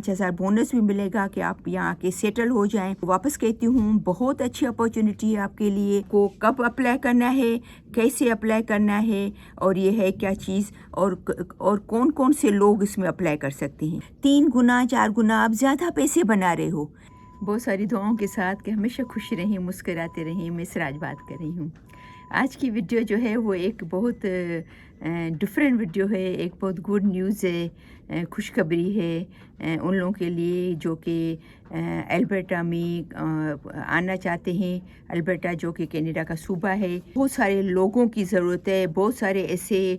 5,000 bonus भी मिलेगा कि आप यहाँ आके सेटल हो जाएं। वापस कहती हूँ, बहुत अच्छी अपॉर्चुनिटी है आपके लिए। को कब अप्लाई करना है, कैसे अप्लाई करना है, और ये है क्या चीज़, और कौन कौन से लोग इसमें अप्लाई कर सकते हैं। 3 गुना 4 गुना आप ज़्यादा पैसे बना रहे हो। बहुत सारी दुआओं के साथ कि हमेशा खुश रहें, मुस्कुराते रहें। मैं सिराज बात कर रही हूँ। आज की वीडियो जो है वो एक बहुत डिफरेंट वीडियो है, एक बहुत गुड न्यूज़ है, खुशखबरी है उन लोगों के लिए जो कि अल्बर्टा में आना चाहते हैं। अल्बर्टा जो कि कनाडा का सूबा है। बहुत सारे लोगों की ज़रूरत है, बहुत सारे ऐसे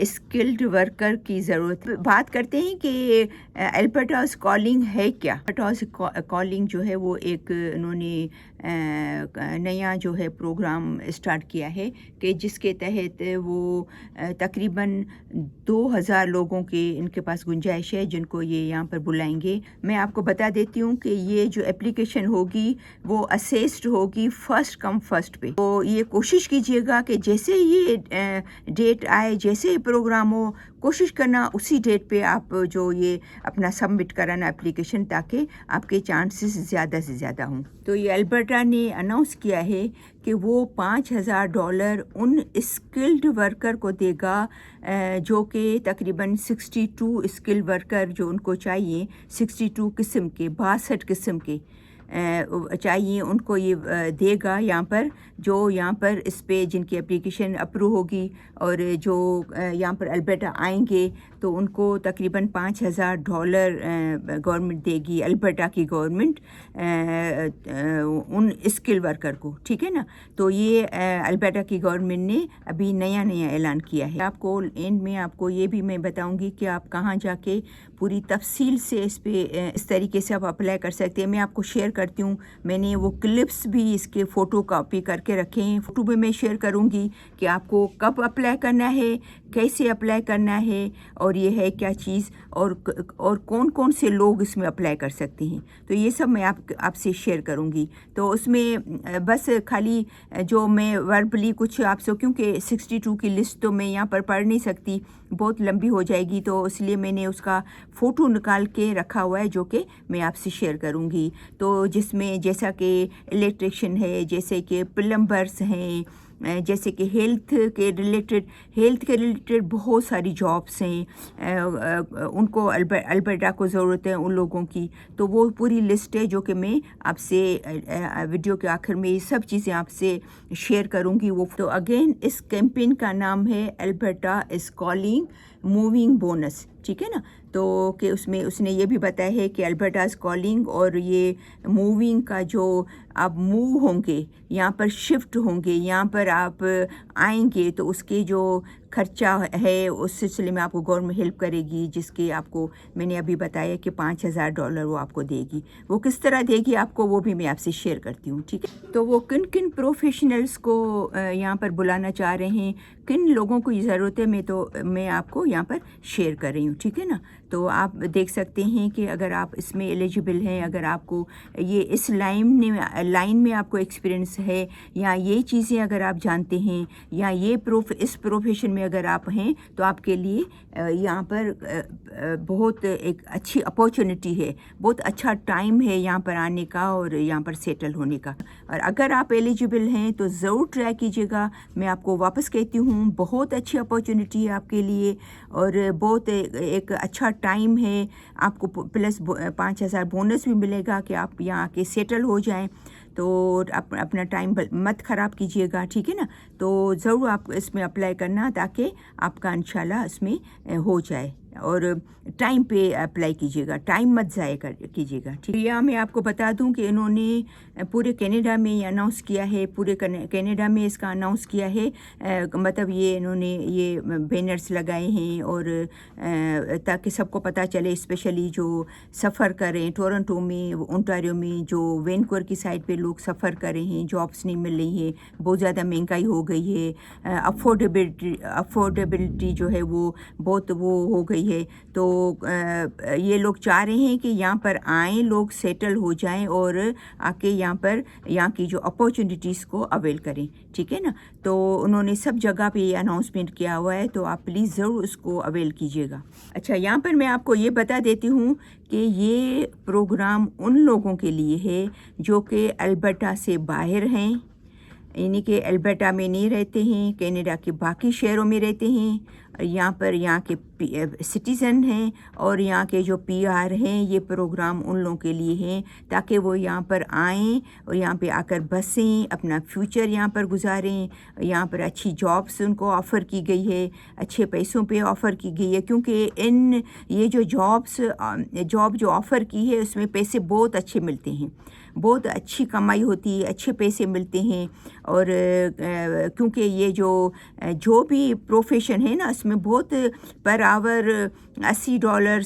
स्किल्ड वर्कर की ज़रूरत है। बात करते हैं कि अल्बर्टा's कॉलिंग है क्या। अल्बर्टा's कॉलिंग जो है वो एक उन्होंने नया जो है प्रोग्राम स्टार्ट किया है कि जिसके तहत वो तकरीबन 2000 लोगों के इनके पास गुंजाइश है जिनको ये यहाँ पर बुलाएंगे। मैं आपको बता देती हूँ कि ये जो एप्लीकेशन होगी वो असेस्ड होगी फर्स्ट कम फर्स्ट पे। तो ये कोशिश कीजिएगा कि जैसे ये डेट आए, जैसे ये प्रोग्राम हो, कोशिश करना उसी डेट पे आप जो ये अपना सबमिट कराना एप्लीकेशन, ताकि आपके चांसेस ज़्यादा से ज़्यादा हों। तो ये अल्बर्टा ने अनाउंस किया है कि वो $5,000 उन स्किल्ड वर्कर को देगा जो कि तकरीबन 62 स्किल वर्कर जो उनको चाहिए, 62 किस्म के, 62 किस्म के चाहिए, उनको ये देगा यहाँ पर, जो यहाँ पर इस पे जिनकी एप्लीकेशन अप्रूव होगी और जो यहाँ पर अल्बर्टा आएंगे तो उनको तकरीबन $5,000 गवर्नमेंट देगी, अल्बर्टा की गवर्नमेंट उन स्किल वर्कर को। ठीक है ना। तो ये अल्बर्टा की गवर्नमेंट ने अभी नया ऐलान किया है। आपको एंड में आपको ये भी मैं बताऊंगी कि आप कहाँ जाके पूरी तफसील से इस तरीके से आप अप्लाई कर सकते हैं। मैं आपको शेयर करती हूँ, मैंने वो क्लिप्स भी इसके फ़ोटो कॉपी करके रखे हैं। फ़ोटो भी मैं शेयर करूँगी कि आपको कब अप्लाई करना है, कैसे अप्लाई करना है, और ये है क्या चीज़, और कौन कौन से लोग इसमें अप्लाई कर सकते हैं। तो ये सब मैं आपसे शेयर करूँगी। तो उसमें बस खाली जो मैं वर्बली कुछ आपसे, क्योंकि 62 की लिस्ट तो मैं यहाँ पर पढ़ नहीं सकती, बहुत लंबी हो जाएगी, तो इसलिए मैंने उसका फ़ोटो निकाल के रखा हुआ है जो कि मैं आपसे शेयर करूँगी। तो जिसमें जैसा कि इलेक्ट्रिशियन है, जैसे कि प्लम्बर्स हैं, जैसे कि हेल्थ के रिलेटेड बहुत सारी जॉब्स हैं, उनको अल्बर्टा को ज़रूरत है उन लोगों की। तो वो पूरी लिस्ट है जो कि मैं आपसे वीडियो के आखिर में ये सब चीज़ें आपसे शेयर करूँगी। वो तो अगेन इस कैंपेन का नाम है Alberta is calling moving bonus. ठीक है ना। तो कि उसमें उसने ये भी बताया है कि अल्बर्टा's कॉलिंग और ये मूविंग का जो आप मूव होंगे, यहाँ पर शिफ्ट होंगे, यहाँ पर आप आएंगे, तो उसके जो खर्चा है उस सिलसिले में आपको गवर्नमेंट हेल्प करेगी, जिसके आपको मैंने अभी बताया कि $5,000 वो आपको देगी। वो किस तरह देगी आपको, वो भी मैं आपसे शेयर करती हूँ। ठीक है। तो वो किन किन प्रोफेशनल्स को यहाँ पर बुलाना चाह रहे हैं, किन लोगों को ज़रूरत है, मैं आपको यहाँ पर शेयर कर रही हूँ। ठीक है ना। तो आप देख सकते हैं कि अगर आप इसमें एलिजिबल हैं, अगर आपको ये इस लाइन में आपको एक्सपीरियंस है, या ये चीज़ें अगर आप जानते हैं, या ये इस प्रोफेशन में अगर आप हैं, तो आपके लिए यहाँ पर बहुत एक अच्छी अपॉर्चुनिटी है, बहुत अच्छा टाइम है यहाँ पर आने का और यहाँ पर सेटल होने का। और अगर आप एलिजिबल हैं तो ज़रूर ट्राई कीजिएगा। मैं आपको वापस कहती हूँ, बहुत अच्छी अपॉर्चुनिटी है आपके लिए और बहुत एक अच्छा टाइम है। आपको प्लस 5,000 बोनस भी मिलेगा कि आप यहाँ आके सेटल हो जाएं। तो अपना टाइम मत ख़राब कीजिएगा। ठीक है ना। तो ज़रूर आप इसमें अप्लाई करना ताकि आपका इंशाल्लाह इसमें हो जाए, और टाइम पे अप्लाई कीजिएगा, टाइम मत ज़ाया कीजिएगा। ठीक है। या मैं आपको बता दूं कि इन्होंने पूरे कनाडा में ये अनाउंस किया है, पूरे कनाडा में इसका अनाउंस किया है। मतलब ये इन्होंने ये बैनर्स लगाए हैं और ताकि सबको पता चले, स्पेशली जो सफ़र करें टोरंटो में, ओंटारियो में, जो वैनकूवर की साइड पे लोग सफ़र कर रहे हैं, जॉब्स नहीं मिल रही है, बहुत ज़्यादा महंगाई हो गई है, अफोर्डेबिलिटी जो है वो बहुत वो हो गई गई है। तो ये लोग चाह रहे हैं कि यहाँ पर आएँ, लोग सेटल हो जाएं और आके यहाँ की जो अपॉर्चुनिटीज़ को अवेल करें, ठीक है ना। तो उन्होंने सब जगह पे ये अनाउंसमेंट किया हुआ है, तो आप प्लीज़ ज़रूर उसको अवेल कीजिएगा। अच्छा, यहाँ पर मैं आपको ये बता देती हूँ कि ये प्रोग्राम उन लोगों के लिए है जो कि अल्बर्टा से बाहर हैं, यानी कि अल्बर्टा में नहीं रहते हैं, कनाडा के बाकी शहरों में रहते हैं, यहाँ के सिटीज़न हैं और यहाँ के जो पीआर हैं। ये प्रोग्राम उन लोगों के लिए है ताकि वो यहाँ पर आएँ और यहाँ पे आकर बसें, अपना फ्यूचर यहाँ पर गुजारें। यहाँ पर अच्छी जॉब्स उनको ऑफ़र की गई है, अच्छे पैसों पे ऑफ़र की गई है, क्योंकि ये जो जॉब जो ऑफ़र की है उसमें पैसे बहुत अच्छे मिलते हैं, बहुत अच्छी कमाई होती है, अच्छे पैसे मिलते हैं। और क्योंकि ये जो भी प्रोफेशन है ना, इसमें बहुत पर आवर $80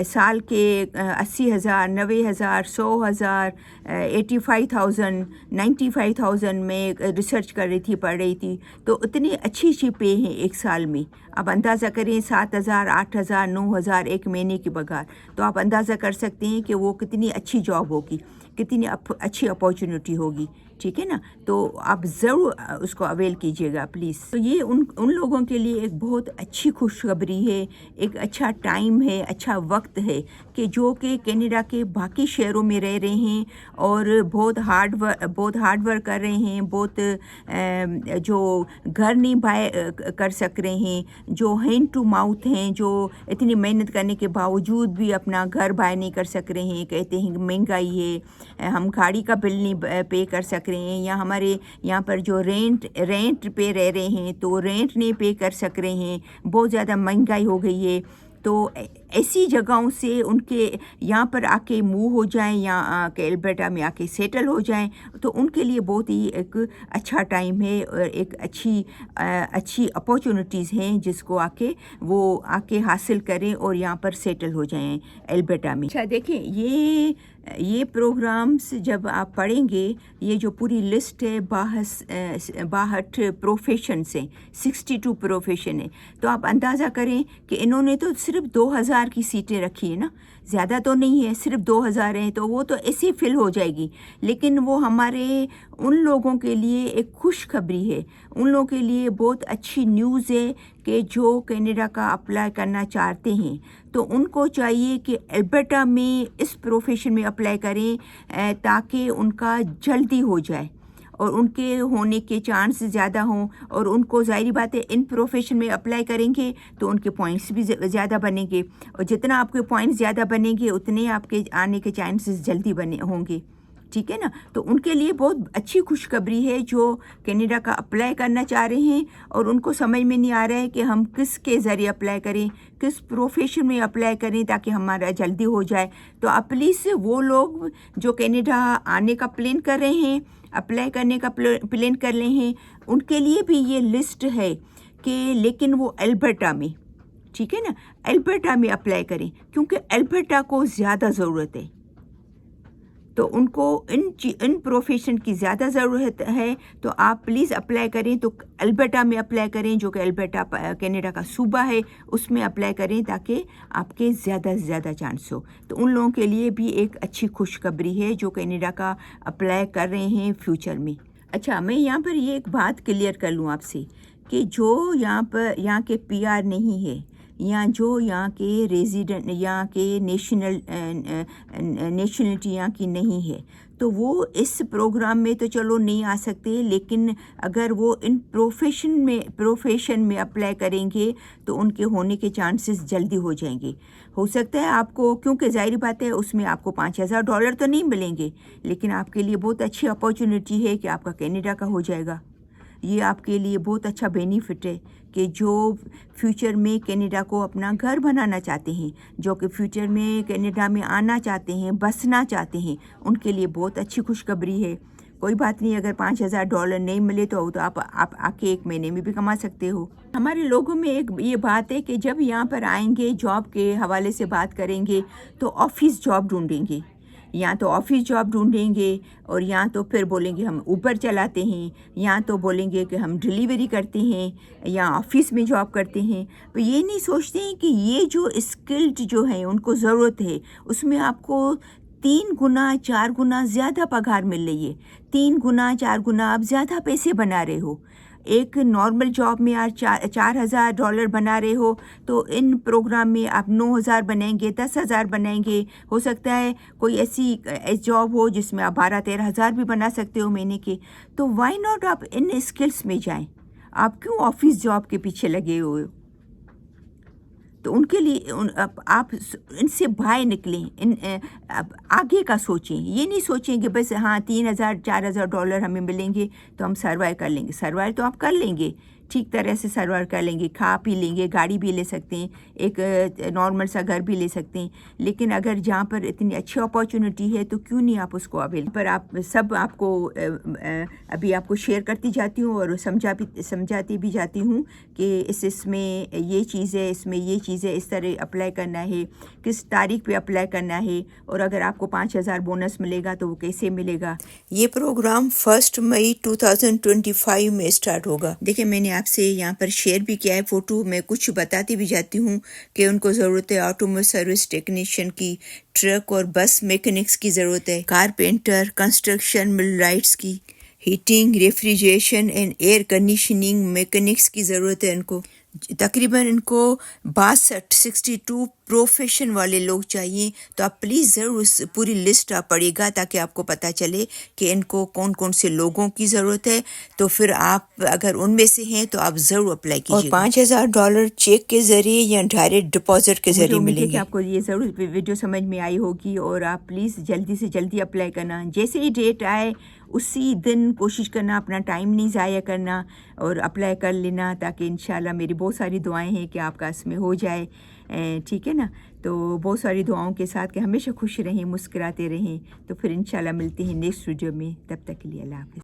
साल के 80,000, 90,000, 100,000, 85,000, 95,000 में रिसर्च कर रही थी, पढ़ रही थी। तो इतनी अच्छी पे हैं एक साल में। आप अंदाज़ा करें 7,000, 8,000, 9,000 एक महीने की पगार, तो आप अंदाज़ा कर सकते हैं कि वो कितनी अच्छी जॉब होगी, कितनी अच्छी अपॉर्चुनिटी होगी, ठीक है ना। तो आप ज़रूर उसको अवेल कीजिएगा प्लीज़। तो ये उन लोगों के लिए एक बहुत अच्छी खुशखबरी है, एक अच्छा टाइम है, अच्छा वक्त है कि जो कि कनाडा के बाकी शहरों में रह रहे हैं और बहुत हार्ड वर्क कर रहे हैं, बहुत जो घर नहीं बाय कर सक रहे हैं, जो हैंड टू माउथ हैं, जो इतनी मेहनत करने के बावजूद भी अपना घर बाय नहीं कर सक रहे हैं, कहते हैं महंगाई है, हम गाड़ी का बिल नहीं पे कर सक रहे हैं, या हमारे यहाँ पर जो रेंट पे रह रहे हैं तो रेंट नहीं पे कर सक रहे हैं, बहुत ज़्यादा महंगाई हो गई है। तो ऐसी जगहों से उनके यहाँ पर आके मूव हो जाएं या के अल्बर्टा में आके सेटल हो जाएं, तो उनके लिए बहुत ही एक अच्छा टाइम है और एक अच्छी अपॉर्चुनिटीज़ हैं जिसको आके हासिल करें और यहाँ पर सेटल हो जाएं अल्बर्टा में। अच्छा देखें, ये प्रोग्राम्स जब आप पढ़ेंगे, ये जो पूरी लिस्ट है 62 प्रोफेशन से 62 प्रोफेशन है, तो आप अंदाज़ा करें कि इन्होंने तो सिर्फ 2,000 की सीटें रखी है ना, ज़्यादा तो नहीं है, सिर्फ 2,000 हैं, तो वो तो ऐसे फिल हो जाएगी। लेकिन वो हमारे उन लोगों के लिए एक खुशखबरी है, उन लोगों के लिए बहुत अच्छी न्यूज़ है कि जो कनाडा का अप्लाई करना चाहते हैं तो उनको चाहिए कि अल्बर्टा में इस प्रोफेशन में अप्लाई करें ताकि उनका जल्दी हो जाए और उनके होने के चांस ज़्यादा हों। और उनको ज़ाहिर बात है इन प्रोफेशन में अप्लाई करेंगे तो उनके पॉइंट्स भी ज़्यादा बनेंगे, और जितना आपके पॉइंट्स ज़्यादा बनेंगे उतने आपके आने के चांसेस जल्दी होंगे, ठीक है ना। तो उनके लिए बहुत अच्छी खुशखबरी है जो कनाडा का अप्लाई करना चाह रहे हैं और उनको समझ में नहीं आ रहा है कि हम किसके ज़रिए अप्लाई करें, किस प्रोफेशन में अप्लाई करें ताकि हमारा जल्दी हो जाए। तो आप प्लीज़ वो लोग जो कनाडा आने का प्लान कर रहे हैं, अप्लाई करने का प्लान कर रहे हैं, उनके लिए भी ये लिस्ट है कि लेकिन वो अल्बर्टा में, ठीक है ना, अल्बर्टा में अप्लाई करें क्योंकि अल्बर्टा को ज़्यादा ज़रूरत है। तो उनको इन प्रोफेशन की ज़्यादा ज़रूरत है, तो आप प्लीज़ अप्लाई करें तो अल्बर्टा में अप्लाई करें, जो कि अल्बर्टा कनाडा का सूबा है, उसमें अप्लाई करें ताकि आपके ज़्यादा से ज़्यादा चांस हो। तो उन लोगों के लिए भी एक अच्छी खुशखबरी है जो कनाडा का अप्लाई कर रहे हैं फ्यूचर में। अच्छा, मैं यहाँ पर ये एक बात क्लियर कर लूँ आपसे कि जो यहाँ के पीआर नहीं है या जो यहाँ के रेजिडेंट, यहाँ के नेशनलिटी यहाँ की नहीं है, तो वो इस प्रोग्राम में तो चलो नहीं आ सकते, लेकिन अगर वो इन प्रोफेशन में अप्लाई करेंगे तो उनके होने के चांसेस जल्दी हो जाएंगे। हो सकता है आपको, क्योंकि ज़ाहिर बात है उसमें आपको $5,000 तो नहीं मिलेंगे, लेकिन आपके लिए बहुत अच्छी अपॉर्चुनिटी है कि आपका कनाडा का हो जाएगा। ये आपके लिए बहुत अच्छा बेनिफिट है कि जो फ्यूचर में कनाडा को अपना घर बनाना चाहते हैं, जो कि फ्यूचर में कनाडा में आना चाहते हैं, बसना चाहते हैं, उनके लिए बहुत अच्छी खुशखबरी है। कोई बात नहीं, अगर $5,000 नहीं मिले तो आप आके एक महीने में भी कमा सकते हो। हमारे लोगों में एक ये बात है कि जब यहाँ पर आएंगे, जॉब के हवाले से बात करेंगे तो ऑफिस जॉब ढूंढेंगे, یا تو آفس جاب ڈھونڈیں گے، اور یا تو پھر بولیں گے ہم اوبر چلاتے ہیں، یا تو بولیں گے کہ ہم ڈلیوری کرتے ہیں یا آفس میں جاب کرتے ہیں. تو یہ نہیں سوچتے ہیں کہ یہ جو اسکلڈ جو ہیں ان کو ضرورت ہے، اس میں آپ کو 3 گنا 4 گنا زیادہ پگار مل رہی ہے. 3 گنا 4 گنا آپ زیادہ پیسے بنا رہے ہو. ایک نارمل جاب میں آپ $4,000 بنا رہے ہو، تو ان پروگرام میں آپ 9,000 بنائیں گے، 10,000 بنائیں گے. ہو سکتا ہے کوئی ایسی جاب ہو جس میں آپ 12-13,000 بھی بنا سکتے ہو مہینے کے. تو وائی ناٹ آپ ان اسکلس میں جائیں؟ آپ کیوں آفس جاب کے پیچھے لگے ہوئے ہو؟ تو ان کے لیے آپ ان سے باہر نکلیں، آگے کا سوچیں. یہ نہیں سوچیں کہ بس ہاں $3,000-4,000 ہمیں ملیں گے تو ہم سروائیو کر لیں گے. سروائیو تو آپ کر لیں گے، ٹھیک طرح سے سروائیو کر لیں گے، کھا پی لیں گے، گاڑی بھی لے سکتے ہیں، ایک نارمل سا گھر بھی لے سکتے ہیں. لیکن اگر جہاں پر اتنی اچھی اپارچونیٹی ہے تو کیوں نہیں آپ اس کو اویل پر آپ سب آپ کو ابھی آپ کو شیئر کرتی جاتی ہوں اور سمجھاتی بھی جاتی ہوں کہ اس میں یہ چیز ہے، اس میں یہ چیز ہے، اس طرح اپلائی کرنا ہے، کس تاریخ پہ اپلائی کرنا ہے، اور اگر آپ کو 5,000 بونس ملے گا تو وہ کیسے ملے گا. یہ پروگرام 1 مئی 2025 میں اسٹارٹ ہوگا. دیکھیں میں نے آپ سے یہاں پر شیئر بھی کیا ہے فوٹو، میں کچھ بتاتی بھی جاتی ہوں کہ ان کو ضرورت ہے آٹوموبائل سروس ٹیکنیشین کی، ٹرک اور بس میکینکس کی ضرورت ہے، کارپینٹر، کنسٹرکشن مل رائٹس کی، heating, refrigeration and air conditioning mechanics کی ضرورت ہے. ان کو تقریباً ان کو 62 پروفیشن والے لوگ چاہیے. تو آپ پلیز ضرور اس پوری لسٹ آپ پڑھیے گا تاکہ آپ کو پتہ چلے کہ ان کو کون کون سے لوگوں کی ضرورت ہے. تو پھر آپ اگر ان میں سے ہیں تو آپ ضرور اپلائی کیجیے. اور $5,000 چیک کے ذریعے یا ڈائریکٹ ڈپازٹ کے ذریعے ملیں گے. کہ آپ کو یہ ضرور ویڈیو سمجھ میں آئی ہوگی، اور آپ پلیز جلدی سے جلدی اپلائی کرنا. جیسے ہی ڈیٹ آئے اسی دن کوشش کرنا، اپنا ٹائم نہیں ضائع کرنا اور اپلائی کر لینا، تاکہ انشاءاللہ میری بہت ساری دعائیں ہیں کہ آپ کا اس میں ہو جائے. ٹھیک ہے نا؟ تو بہت ساری دعاؤں کے ساتھ کہ ہمیشہ خوش رہیں، مسکراتے رہیں. تو پھر انشاءاللہ ملتے ہیں نیکسٹ ویڈیو میں. تب تک کے لیے اللہ حافظ.